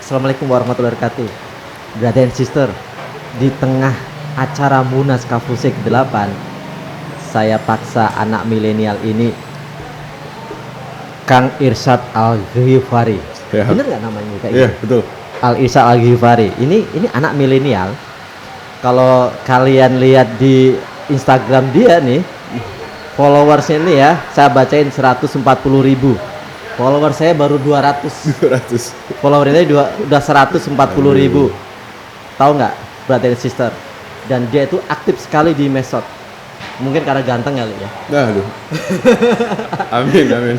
Assalamualaikum warahmatullahi wabarakatuh. Brother and sister, di tengah acara Munas Kafusik 8, saya paksa anak milenial ini, Kang Irsyad Al-Ghifari. Ya. Bener nggak namanya kayak Iya, gitu? betul. Al-Irsyad Al-Ghifari. Ini anak milenial. Kalau kalian lihat di Instagram dia nih, followersnya ini ya, saya bacain 140.000. Follower saya baru 200. 200. Followernya udah 140.000. Tahu nggak, brother and sister? Dan dia itu aktif sekali di medsos. Mungkin karena ganteng kali ya. Nah, aduh. Amin.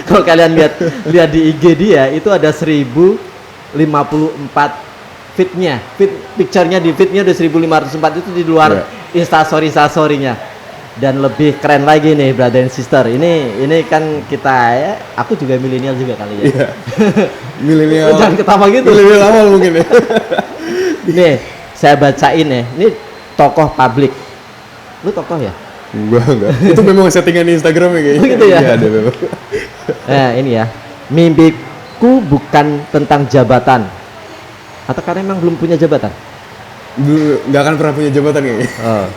Kalau kalian lihat di IG dia itu ada 1054 feed-nya. Picture-nya di feed-nya ada 1504, itu di luar instastory-nya. Dan lebih keren lagi nih, brother and sister. Ini kan kita ya, aku juga milenial juga kali ya. Iya. Milenial. Jangan ketawa gitu. Milenial awal mungkin ya. Nih, saya bacain ya. Ini tokoh publik. Lu tokoh ya? Enggak. Itu memang settingan di Instagram ya kayaknya. Oh gitu ya? Iya, ada memang. Nah, ini ya. Mimpiku bukan tentang jabatan. Atau karena emang belum punya jabatan? Nggak akan pernah punya jabatan kayaknya. Oh.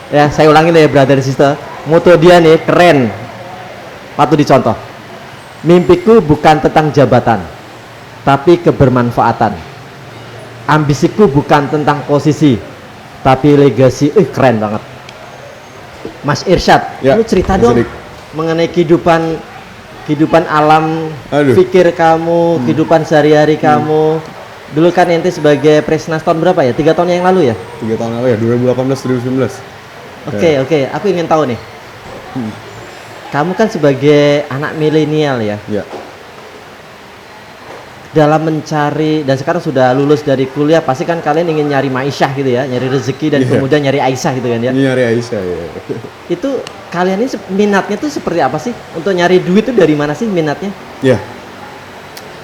Ya, saya ulangin deh, brother and sister. Moto dia nih keren. Patut dicontoh. Mimpiku bukan tentang jabatan, tapi kebermanfaatan. Ambisiku bukan tentang posisi, tapi legasi. Keren banget. Mas Irsyad, Ya, lu cerita Mas dong Dik. mengenai kehidupan alam, Aduh. pikir kamu, kehidupan sehari-hari kamu. Dulu kan ente sebagai Presnas tahun berapa ya? 3 tahun yang lalu ya? 3 tahun lalu ya, 2018 2019. Oke, aku ingin tahu nih. Kamu kan sebagai anak milenial ya, Ya. dalam mencari, dan sekarang sudah lulus dari kuliah, pasti kan kalian ingin nyari maisyah gitu ya, nyari rezeki dan Iya. kemudian nyari Aisyah gitu kan ya. Ini nyari Aisyah ya. Itu kalian ini minatnya tuh seperti apa sih? Untuk nyari duit tuh dari mana sih minatnya? Ya.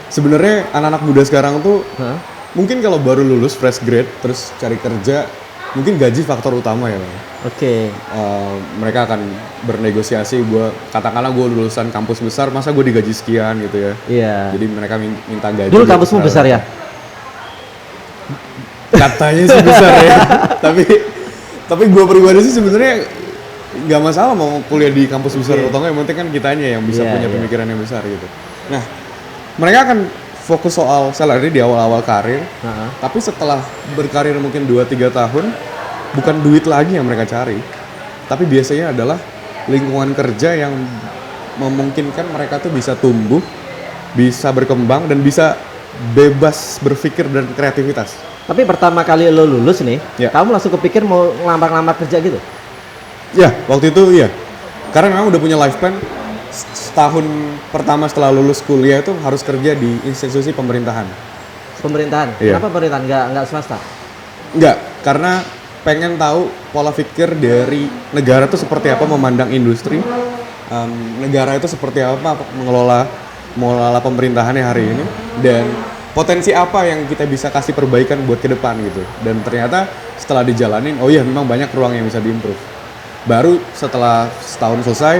Sebenarnya anak-anak muda sekarang tuh Hah? mungkin kalau baru lulus fresh grade terus cari kerja, mungkin gaji faktor utama ya, Bang. Oke. Mereka akan bernegosiasi, katakanlah gue lulusan kampus besar, masa gue digaji sekian gitu ya. Iya. Jadi mereka minta gaji. Dulu kampusmu besar ya? Katanya sih besar ya. tapi gue pribadi sih sebenarnya nggak masalah mau kuliah di kampus besar atau enggak, yang penting kan kitanya yang bisa Iya, punya iya. pemikiran yang besar gitu. Nah, mereka akan fokus soal salary di awal-awal karir, Heeh. tapi setelah berkarir mungkin 2-3 tahun, bukan duit lagi yang mereka cari, tapi biasanya adalah lingkungan kerja yang memungkinkan mereka tuh bisa tumbuh, bisa berkembang, dan bisa bebas berpikir dan kreativitas. Tapi pertama kali lo lulus nih, Ya. kamu langsung kepikir mau ngelamar-ngelamar kerja gitu? Ya, waktu itu iya. Karena memang udah punya life plan, setahun pertama setelah lulus kuliah itu harus kerja di institusi pemerintahan. Pemerintahan? Iya. Kenapa pemerintahan? Nggak swasta? Enggak, karena pengen tahu pola pikir dari negara itu seperti apa memandang industri, negara itu seperti apa mengelola pemerintahannya hari ini, dan potensi apa yang kita bisa kasih perbaikan buat ke depan gitu. Dan ternyata setelah dijalanin, oh iya memang banyak ruang yang bisa diimprove. Baru setelah setahun selesai,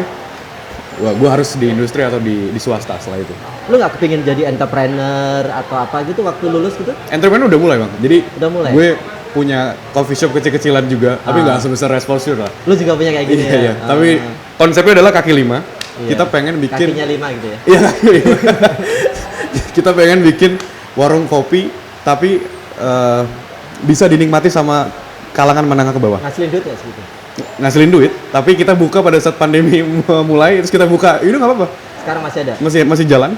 wah gue harus di industri atau di swasta setelah itu. Lu nggak kepingin jadi entrepreneur atau apa gitu waktu lulus gitu? Entrepreneur udah mulai, Bang. Jadi Udah mulai? gue punya coffee shop kecil-kecilan juga, tapi nggak sebesar Responsive lah. Lu juga punya kayak gini Iya, iya. ya? Tapi konsepnya adalah kaki lima. Iya. Kita pengen bikin Kakinya 5 gitu ya? Iya, kaki lima. Kita pengen bikin warung kopi, tapi bisa dinikmati sama kalangan menengah ke bawah. Ngasilin duit nggak segitu? Ngasilin duit, tapi kita buka pada saat pandemi mulai, terus kita buka, itu nggak apa-apa. Sekarang masih ada? Masih jalan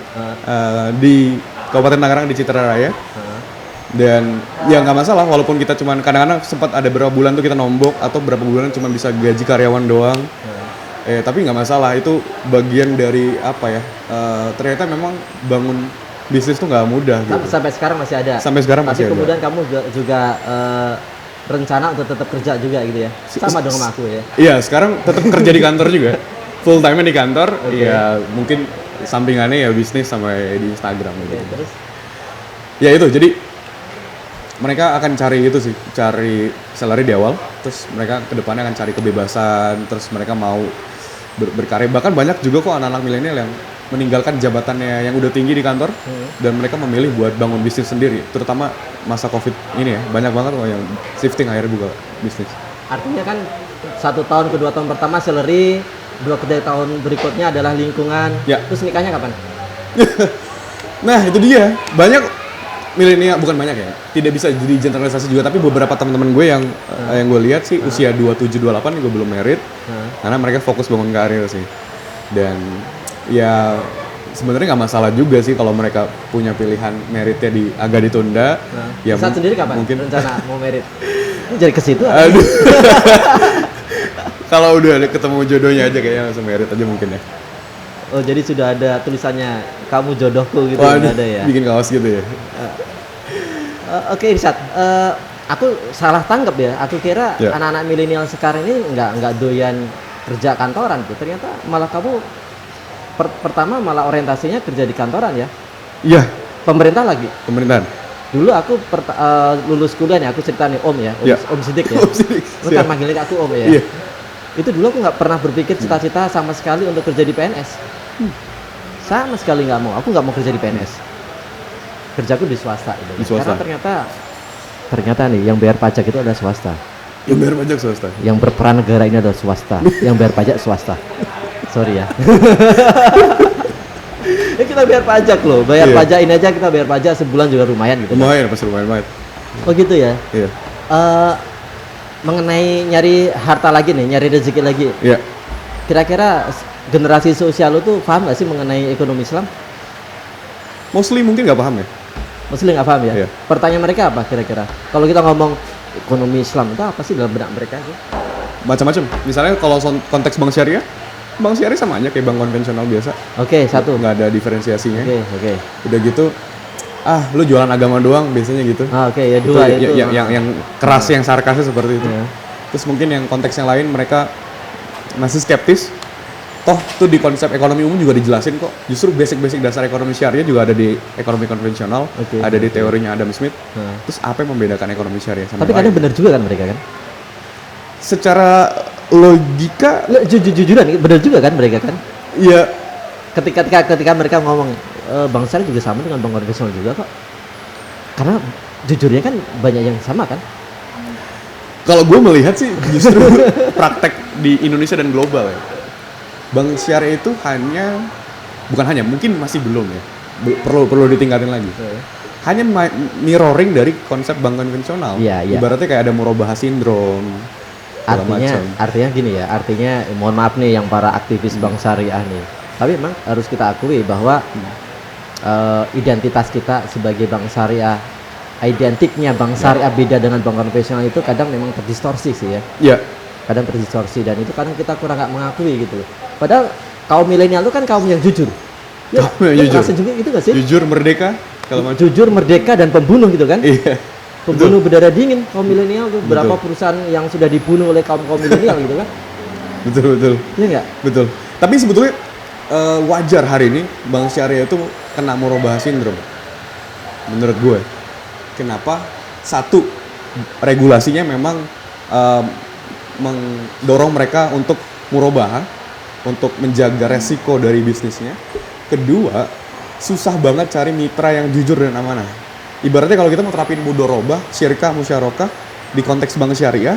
di Kabupaten Tangerang di Citra Raya. Dan ya nggak masalah, walaupun kita cuman kadang-kadang sempat ada beberapa bulan tuh kita nombok atau berapa bulan cuma bisa gaji karyawan doang. Tapi nggak masalah, itu bagian dari apa ya? Ternyata memang bangun bisnis tuh nggak mudah gitu. Sampai sekarang masih ada? Sampai sekarang masih Tapi ada. kemudian kamu juga rencana untuk tetap kerja juga gitu ya? Sama dong sama aku ya? Iya, sekarang tetap kerja di kantor juga. Full time di kantor, Oke. ya mungkin sampingannya ya bisnis sama di Instagram gitu. Oke, terus? Ya itu, jadi mereka akan cari itu sih, cari salary di awal, terus mereka kedepannya akan cari kebebasan, terus mereka mau berkarya. Bahkan banyak juga kok anak-anak milenial yang meninggalkan jabatannya yang udah tinggi di kantor dan mereka memilih buat bangun bisnis sendiri. Terutama masa COVID ini ya, banyak banget loh yang shifting akhirnya buka bisnis. Artinya kan 1 tahun ke 2 tahun pertama salary, 2 ke 3 tahun berikutnya adalah lingkungan. Ya. Terus nikahnya kapan? Nah itu dia, banyak milenial, bukan banyak ya, tidak bisa jadi generalisasi juga, tapi beberapa teman-teman gue yang gue lihat sih usia 27-28 gue belum married, karena mereka fokus bangun karir sih. Dan ya sebenarnya nggak masalah juga sih kalau mereka punya pilihan meritnya agak ditunda. Ya Saat sendiri kapan mungkin rencana mau merit? Ini jadi ke situ. Aduh. Kalau udah ada ketemu jodohnya aja kayaknya langsung merit aja mungkin ya. Oh jadi sudah ada tulisannya kamu jodohku gitu. Waduh, ada ya. bikin kaos gitu ya. Oke Irsad, aku salah tanggap ya. Aku kira Ya. anak-anak milenial sekarang ini nggak doyan kerja kantoran tuh. Ternyata malah kamu pertama malah orientasinya kerja di kantoran ya. Iya, Pemerintah lagi. pemerintahan. Dulu aku lulus kuliah nih, aku cerita nih Om ya, Ya. Om Sidik ya. Oh, sini. Lu kan manggilnya aku Om ya. Iya. Itu dulu aku nggak pernah berpikir cita-cita sama sekali untuk kerja di PNS. Sama sekali nggak mau. Aku nggak mau kerja di PNS. Kerjaku di swasta. Gitu. Di swasta. Karena ternyata nih yang bayar pajak itu adalah swasta. Yang bayar pajak swasta. Yang berperan negara ini adalah swasta. Yang bayar pajak swasta. Sorry ya. Ya kita bayar pajak loh. Bayar Iya. pajak ini aja kita bayar pajak sebulan juga lumayan gitu. Lumayan, pasti lumayan banget. Oh gitu ya. Iya. Mengenai nyari harta lagi nih, nyari rezeki lagi. Iya. Kira-kira generasi sosial lu tuh paham gak sih mengenai ekonomi Islam? Mostly mungkin nggak paham ya. Mesti nggak paham ya? Iya. Pertanyaan mereka apa kira-kira? Kalau kita ngomong ekonomi Islam itu apa sih dalam benak mereka sih? Macam-macam. Misalnya kalau konteks bank syariah sama aja kayak bank konvensional biasa. Oke, satu. Nggak ada diferensiasinya. Oke. Udah gitu, lu jualan agama doang biasanya gitu. Oke, ya dua itu. Yang keras, yang sarkasnya seperti itu. Iya. Terus mungkin yang konteks yang lain mereka masih skeptis. Toh tuh di konsep ekonomi umum juga dijelasin kok. Justru basic-basic dasar ekonomi syariah juga ada di ekonomi konvensional, Oke. ada di teorinya Adam Smith. Nah. Terus apa yang membedakan ekonomi syariah sama Tapi yang kadang lain? benar juga kan mereka kan? Secara logika, Jujur-jujuran benar juga kan mereka kan? ya Ketika mereka ngomong bank syariah juga sama dengan bank konvensional juga kok. Karena jujurnya kan banyak yang sama kan? kalau gue melihat sih justru praktek di Indonesia dan global ya. Bank syariah itu mungkin masih belum ya. Perlu ditingkatin lagi. Hanya mirroring dari konsep bank konvensional. Iya. Ibaratnya kayak ada murabahah sindrom. segala macam. Artinya gini ya, mohon maaf nih yang para aktivis bank syariah nih. Tapi memang harus kita akui bahwa identitas kita sebagai bank syariah, identiknya bank syariah beda dengan bank konvensional itu kadang memang terdistorsi sih ya. Iya. Kadang terdistorsi dan itu kadang kita kurang nggak mengakui gitu. Padahal kaum milenial itu kan kaum yang jujur. Ya, Kaum yang lu jujur. ngerasa juga itu nggak sih? Jujur, merdeka, kalau macam. Jujur, merdeka dan pembunuh gitu kan? Iya. Pembunuh berdarah dingin kaum milenial tuh. Berapa Betul. perusahaan yang sudah dibunuh oleh kaum milenial gitu kan? Betul. Iya nggak? Betul. Tapi sebetulnya wajar hari ini bank syariah itu kena murabahah sindrom. Menurut gue. Kenapa? Satu, regulasinya memang mendorong mereka untuk murabahah, untuk menjaga resiko dari bisnisnya. Kedua, susah banget cari mitra yang jujur dan amanah. Ibaratnya kalau kita mau terapin mudorobah, syirkah, musyarakah di konteks bank syariah,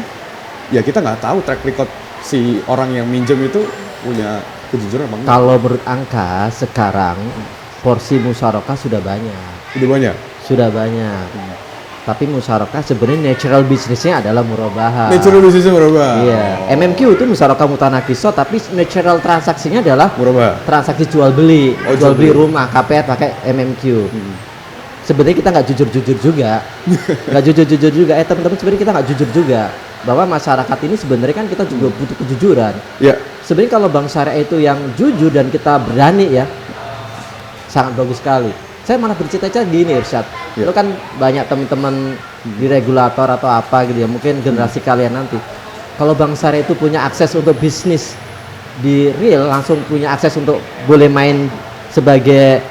ya kita nggak tahu track record si orang yang minjem itu punya kejujuran apa enggak. Kalau menurut angka sekarang porsi musyarakah sudah banyak. Udah banyak. Sudah banyak. Tapi musyarakah sebenarnya natural bisnisnya adalah murabahah. Natural bisnisnya murabahah. Iya. MMQ itu musyarakah mutanakiso tapi natural transaksinya adalah Murabahah. transaksi jual beli, Oh, jual beli jual beli. rumah, KPR pakai MMQ. Sebenarnya kita nggak jujur-jujur juga, nggak jujur-jujur juga. Teman-teman sebenarnya kita nggak jujur juga bahwa masyarakat ini sebenarnya kan kita juga butuh kejujuran. Ya. Sebenarnya kalau bank syariah itu yang jujur dan kita berani ya, sangat bagus sekali. Saya malah bercita-cita gini Irsyad, Ya. lo kan banyak teman-teman di regulator atau apa gitu ya, mungkin generasi kalian nanti. Kalau bank syariah itu punya akses untuk bisnis di real, langsung punya akses untuk boleh main sebagai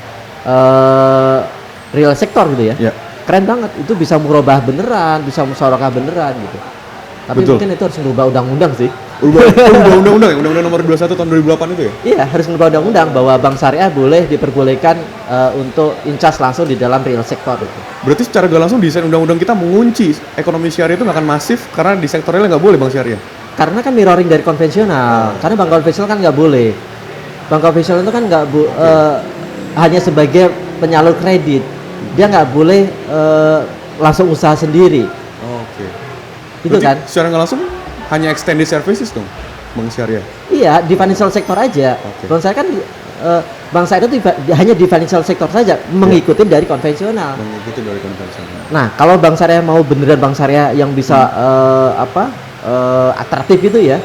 real sektor gitu ya. Ya. Keren banget, itu bisa murabah beneran, bisa musyarakah beneran gitu. Tapi Betul. mungkin itu harus merubah undang-undang sih. Undang-undang ya? Undang-undang nomor 21 tahun 2008 itu ya? Iya, harus merubah undang-undang bahwa bank syariah boleh diperbolehkan untuk incas langsung di dalam real sektor itu. Berarti secara gak langsung desain undang-undang kita mengunci ekonomi syariah itu nggak akan masif karena di sektor real nggak boleh bank syariah. Karena kan mirroring dari konvensional. Karena bank konvensional kan nggak boleh. Bank konvensional itu kan hanya sebagai penyalur kredit. Dia nggak boleh langsung usaha sendiri. Oke. Itu Berarti kan? secara nggak langsung hanya extended services dong bank syariah. Iya, di financial sector aja. Oke. Bank saya kan bank saya itu hanya di financial sector saja, mengikuti dari konvensional. Mengikuti dari konvensional. Nah, kalau bank syariah mau beneran bank syariah yang bisa atraktif itu ya,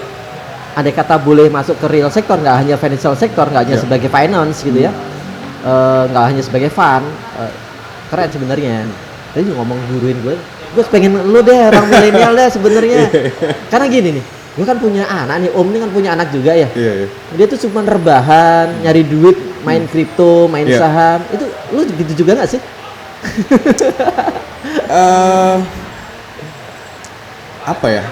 andai kata boleh masuk ke real sektor, nggak hanya financial sektor, nggak hanya sebagai finance gitu ya, nggak hanya sebagai fund, keren sebenarnya. Tadi juga ngomong guruin gue pengen lu deh orang milenial deh sebenarnya. Karena gini nih, gue kan punya anak nih, Om ini kan punya anak juga ya. Iya. Dia tuh cuma rebahan, nyari duit, main kripto, main saham. Itu lu gitu juga nggak sih? Apa ya?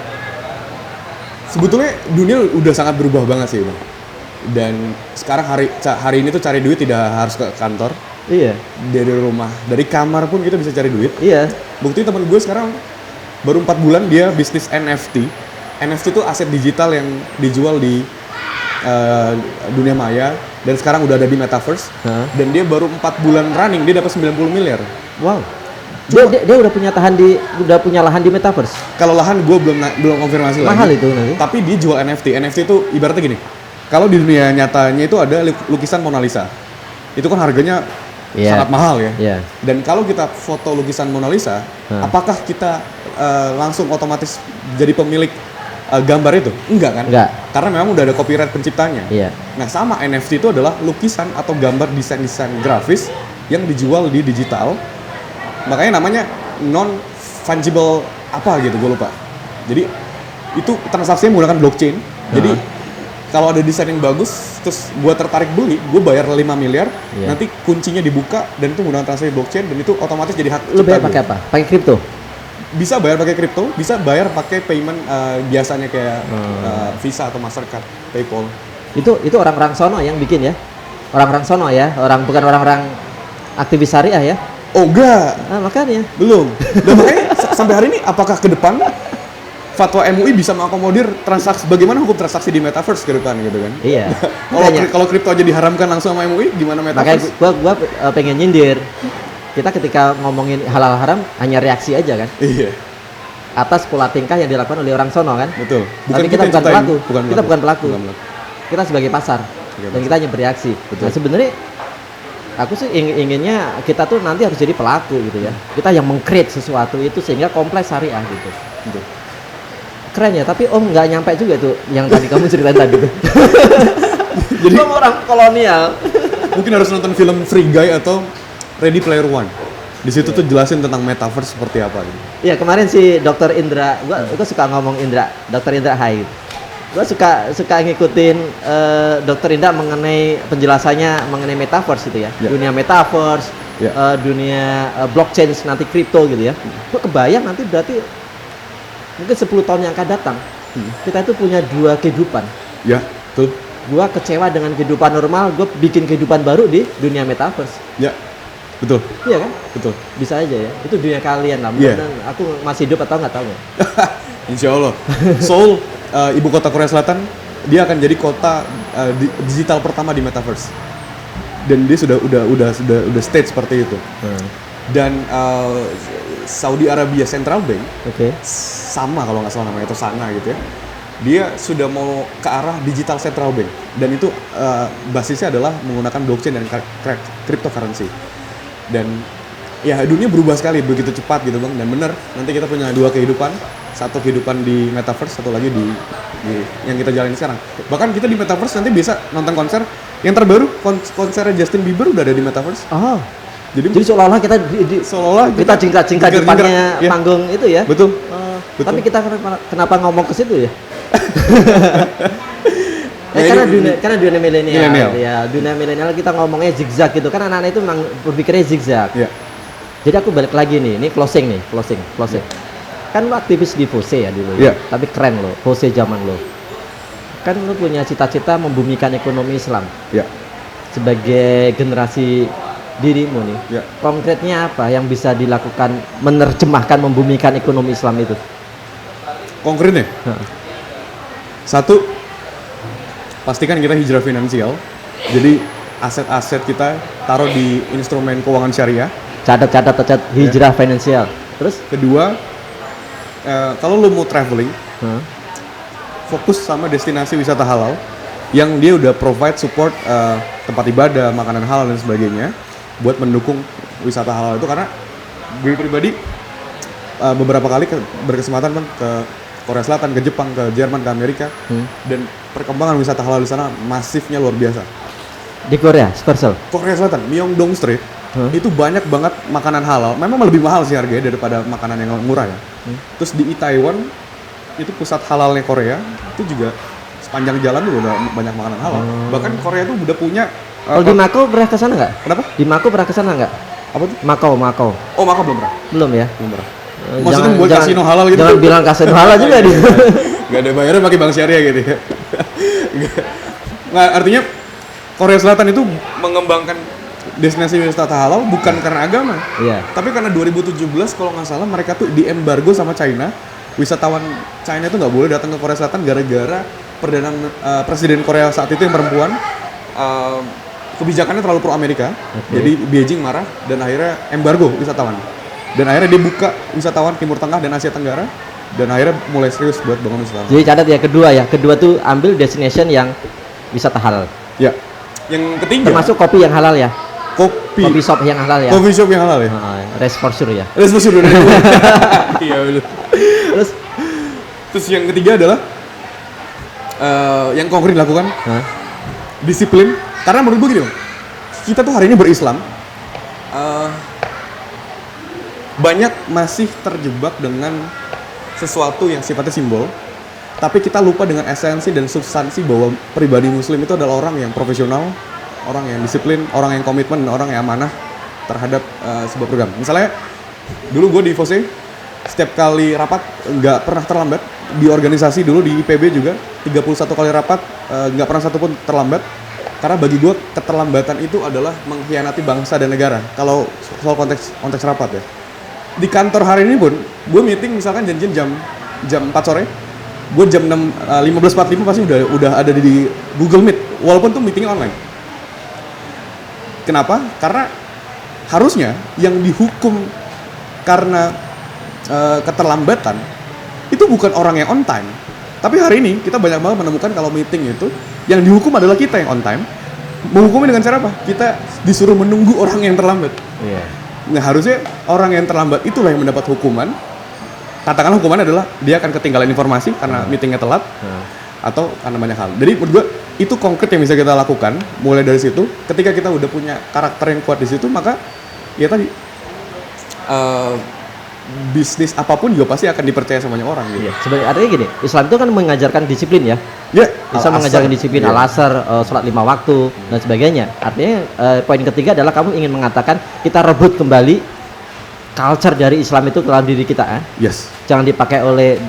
Sebetulnya dunia udah sangat berubah banget sih, Bang. Dan sekarang hari ini tuh cari duit tidak harus ke kantor. Iya. Dari rumah, dari kamar pun kita bisa cari duit. Iya. Bukti teman gue sekarang baru 4 bulan dia bisnis NFT. NFT itu aset digital yang dijual di dunia maya dan sekarang udah ada di metaverse. Dan dia baru 4 bulan running dia dapat 90 miliar. Wow. Dia udah punya lahan di metaverse. Kalau lahan gue belum konfirmasi lagi. Mahal itu nanti. Tapi dia jual NFT. NFT itu ibaratnya gini. Kalau di dunia nyatanya itu ada lukisan Mona Lisa. Itu kan harganya sangat mahal ya. Yeah. Dan kalau kita foto lukisan Mona Lisa, apakah kita langsung otomatis jadi pemilik gambar itu? Enggak kan? Enggak. Karena memang udah ada copyright penciptanya. Iya. Nah, sama NFT itu adalah lukisan atau gambar desain grafis yang dijual di digital. Makanya namanya non fungible apa gitu, gue lupa. Jadi itu transaksinya menggunakan blockchain. Jadi kalau ada desain yang bagus, terus gue tertarik beli, gue bayar 5 miliar, nanti kuncinya dibuka dan itu menggunakan transaksi blockchain dan itu otomatis jadi hak cipta. Lu bayar pakai apa? Pakai kripto? Bisa bayar pakai kripto, bisa bayar pakai payment biasanya kayak Visa atau Mastercard, PayPal. Itu orang-orang sono yang bikin ya? Orang-orang sono ya? Bukan orang-orang aktivis syariah ya? Oh enggak. Nah, makanya. Belum. Dan makanya sampai hari ini apakah ke depan fatwa MUI bisa mengakomodir transaksi, bagaimana hukum transaksi di metaverse ke depan gitu kan? Iya. Kalau kripto aja diharamkan langsung sama MUI, gimana metaverse? Makanya gua pengen nyindir. Kita ketika ngomongin halal haram hanya reaksi aja kan? Iya. Atas pola tingkah yang dilakukan oleh orang sono kan? Betul. Tapi kita bukan pelaku. Kita bukan pelaku. Bukan pelaku. Kita sebagai pasar. Dan kita hanya bereaksi. Nah, sebenarnya aku sih inginnya kita tuh nanti harus jadi pelaku gitu ya. Kita yang meng-create sesuatu itu sehingga kompleks syariah gitu. Betul. Keren ya, tapi Om nggak nyampe juga tuh yang tadi kamu ceritain tadi tuh. Jadi Om orang kolonial. mungkin harus nonton film Free Guy atau Ready Player One. Di situ tuh jelasin tentang metaverse seperti apa gitu. Iya, kemarin si Dr. Indra, gua suka ngomong Dr. Indra Hai. Gua suka ngikutin Dr. Indra mengenai penjelasannya mengenai metaverse gitu ya. Dunia metaverse, dunia blockchain nanti kripto gitu ya. Gua kebayang nanti berarti mungkin 10 tahun yang akan datang kita itu punya 2 kehidupan. Ya, betul. Gua kecewa dengan kehidupan normal, gue bikin kehidupan baru di dunia metaverse. Ya, betul. Iya kan? Betul. Bisa aja ya. Itu dunia kalian lah. Dan aku masih hidup atau nggak tahu ya. Insya Allah. Seoul, ibu kota Korea Selatan, dia akan jadi kota digital pertama di metaverse. Dan dia sudah stage seperti itu. Dan Saudi Arabia Central Bank, sama kalau nggak salah namanya itu sana gitu ya. Dia sudah mau ke arah digital central bank dan itu basisnya adalah menggunakan blockchain dan cryptocurrency. Dan ya dunia berubah sekali begitu cepat gitu Bang, dan benar nanti kita punya 2 kehidupan, satu kehidupan di metaverse, satu lagi di yang kita jalani sekarang. Bahkan kita di metaverse nanti bisa nonton konser yang terbaru, konser Justin Bieber udah ada di metaverse. Oh. Jadi seolah-olah kita cingkrang di depannya panggung itu ya. Betul. Betul. Tapi kita kenapa ngomong ke situ ya? Karena dunia milenial. Ya, dunia milenial kita ngomongnya zigzag gitu. Kan anak-anak itu memang berpikirnya zigzag. Yeah. Jadi aku balik lagi nih, ini closing. Kan lo aktivis di Pose ya dulu. Yeah. Tapi keren lo, Pose zaman lo. kan lu punya cita-cita membumikan ekonomi Islam Ya. sebagai generasi dirimu nih. Ya. Konkretnya apa yang bisa dilakukan menerjemahkan membumikan ekonomi Islam itu? Konkretnya, Heeh. satu, pastikan kita hijrah finansial. Jadi aset-aset kita taruh di instrumen keuangan syariah. Catat hijrah finansial. Terus? Kedua, kalau lu mau traveling, Heeh. fokus sama destinasi wisata halal yang dia udah provide support tempat ibadah, makanan halal dan sebagainya buat mendukung wisata halal itu. Karena gue pribadi beberapa kali berkesempatan Bang ke Korea Selatan, ke Jepang, ke Jerman, ke Amerika, dan perkembangan wisata halal di sana masifnya luar biasa. Di Korea, Spersel. Korea Selatan, Myeongdong Street, itu banyak banget makanan halal. Memang lebih mahal sih harganya daripada makanan yang murah ya. Terus di Itaewon, itu pusat halalnya Korea, itu juga sepanjang jalan tuh udah banyak makanan halal. Bahkan Korea tuh udah punya Kalau di Makau pernah ke sana nggak? Kenapa? Di Makau pernah ke sana nggak? Apa tuh? Makau. Oh, maka belum pernah. Belum ya? Belum pernah. Maksudnya buat kasino halal gitu? Jangan bilang kasino halal juga dia. Gak ada bayarnya pakai bank syariah gitu ya. Nggak, artinya Korea Selatan itu mengembangkan destinasi wisata halal bukan karena agama. Iya. Tapi karena 2017 kalau nggak salah mereka tuh diembargo sama China. Wisatawan China itu nggak boleh datang ke Korea Selatan gara-gara presiden Korea saat itu yang perempuan kebijakannya terlalu pro Amerika. Jadi Beijing marah dan akhirnya embargo wisatawan. Dan akhirnya dia buka wisatawan Timur Tengah dan Asia Tenggara dan akhirnya mulai serius buat bangun wisata. Jadi catat ya, kedua tuh ambil destination yang wisata halal. Ya. Yang ketiga Termasuk kopi yang halal ya. kopi Kopi shop yang halal ya. coffee shop yang halal ya. Rest for sure ya. Responsif dulu. Iya betul. Terus yang ketiga adalah yang konkret dilakukan disiplin. Karena menurut gue gini, Bang, kita tuh hari ini berislam banyak masih terjebak dengan sesuatu yang sifatnya simbol, tapi kita lupa dengan esensi dan substansi bahwa pribadi Muslim itu adalah orang yang profesional, orang yang disiplin, orang yang komitmen, orang yang amanah terhadap sebuah program. Misalnya dulu gue di FOSE setiap kali rapat nggak pernah terlambat. Di organisasi dulu di IPB juga 31 kali rapat nggak pernah satu pun terlambat. Karena bagi gue keterlambatan itu adalah mengkhianati bangsa dan negara. Kalau soal konteks rapat ya. Di kantor hari ini pun gue meeting misalkan janjian jam 4 sore. Gue jam 15.45 pasti udah ada di Google Meet walaupun tuh meetingnya online. Kenapa? Karena harusnya yang dihukum karena keterlambatan itu bukan orang yang on time. Tapi hari ini kita banyak banget menemukan kalau meeting itu yang dihukum adalah kita yang on time. Menghukumnya dengan cara apa? Kita disuruh menunggu orang yang terlambat. Iya. Nah harusnya orang yang terlambat itulah yang mendapat hukuman. Katakanlah hukuman adalah dia akan ketinggalan informasi karena meetingnya telat atau karena banyak hal. Jadi menurut gue itu konkret yang bisa kita lakukan. Mulai dari situ, ketika kita udah punya karakter yang kuat di situ, maka ya tadi bisnis apapun juga pasti akan dipercaya sama banyak orang gitu. Iya. Sebenarnya artinya gini, Islam itu kan mengajarkan disiplin ya. Ya, Islam mengajarkan disiplin, iya. al-asar, sholat 5 waktu dan sebagainya. Artinya poin ketiga adalah kamu ingin mengatakan kita rebut kembali culture dari Islam itu ke dalam diri kita. Yes. Jangan dipakai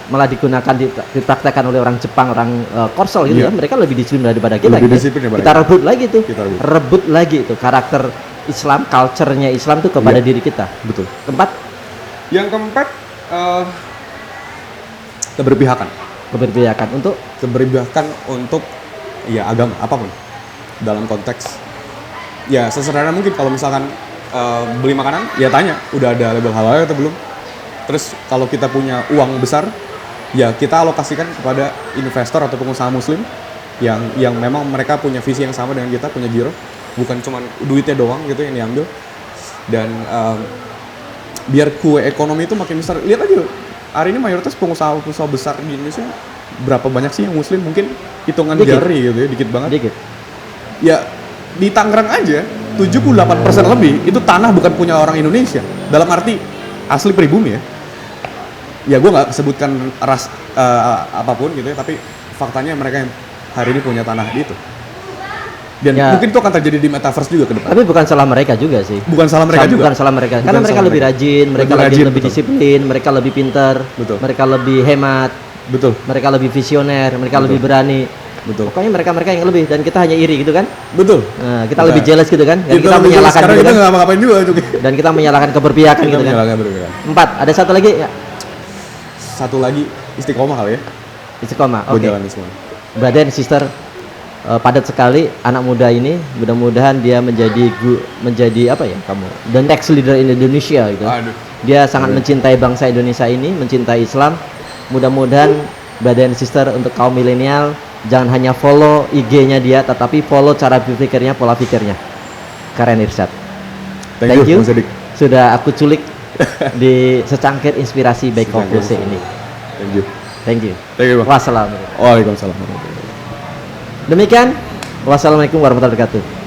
malah digunakan dipraktekkan oleh orang Jepang, orang Korsel gitu Iya. ya. Mereka lebih disiplin daripada kita. Lebih gitu. disiplin daripada Kita rebut lagi tuh. Kita rebut lagi itu karakter Islam, culture-nya Islam tuh kepada Iya. diri kita. Betul. Keempat, Yang keempat, keberpihakan. Keberpihakan untuk ya agama apapun dalam konteks ya sesederhana mungkin. Kalau misalkan beli makanan ya tanya udah ada label halal atau belum. Terus kalau kita punya uang besar ya kita alokasikan kepada investor atau pengusaha muslim yang memang mereka punya visi yang sama dengan kita, punya giro, bukan cuma duitnya doang gitu yang diambil. Dan biar kue ekonomi itu makin besar. Lihat aja hari ini mayoritas pengusaha besar di Indonesia berapa banyak sih yang muslim? Mungkin hitungan Dikit. jari gitu ya, dikit banget. dikit. Ya di Tangerang aja 78% lebih itu tanah bukan punya orang Indonesia. Dalam arti asli pribumi ya. Ya gue nggak sebutkan ras apapun gitu ya, tapi faktanya mereka yang hari ini punya tanah itu. Dan Ya. mungkin itu akan terjadi di metaverse juga ke depan. Tapi bukan salah mereka juga sih. Bukan salah mereka juga. Bukan salah mereka. Bukan Karena mereka salah lebih mereka. rajin, mereka Lebih lebih, rajin, lebih betul. disiplin, mereka lebih pintar, Betul. mereka lebih hemat, Betul. mereka lebih visioner, mereka lebih berani. Betul. Pokoknya mereka yang lebih dan kita hanya iri gitu kan. Betul. Nah, kita lebih jealous gitu kan. Dan kita lebih jelas, menyalahkan karena gitu kita kan. nggak ngapain juga tuh. Dan kita menyalahkan keberpihakan Kita gitu kan. menyalahkan berbeda. 4, ada satu lagi ya. Satu lagi istiqomah kali ya. Istiqomah. Buat Oke. jalan semua. Brother and sister, padat sekali anak muda ini. Mudah-mudahan dia menjadi apa ya kamu? The next leader in Indonesia gitu. Aduh. Dia sangat mencintai bangsa Indonesia ini, mencintai Islam. Mudah-mudahan brother and sister untuk kaum milenial jangan hanya follow IG-nya dia, tetapi follow cara berpikirnya, pola pikirnya. Karen Irsyad. Thank you, Mas Edik. Sudah aku culik di secangkir inspirasi by Konfuse ini. Thank you. Thank you. Thank you, Bang. Wassalamualaikum. Waalaikumsalam. Demikian. Wassalamualaikum warahmatullahi wabarakatuh.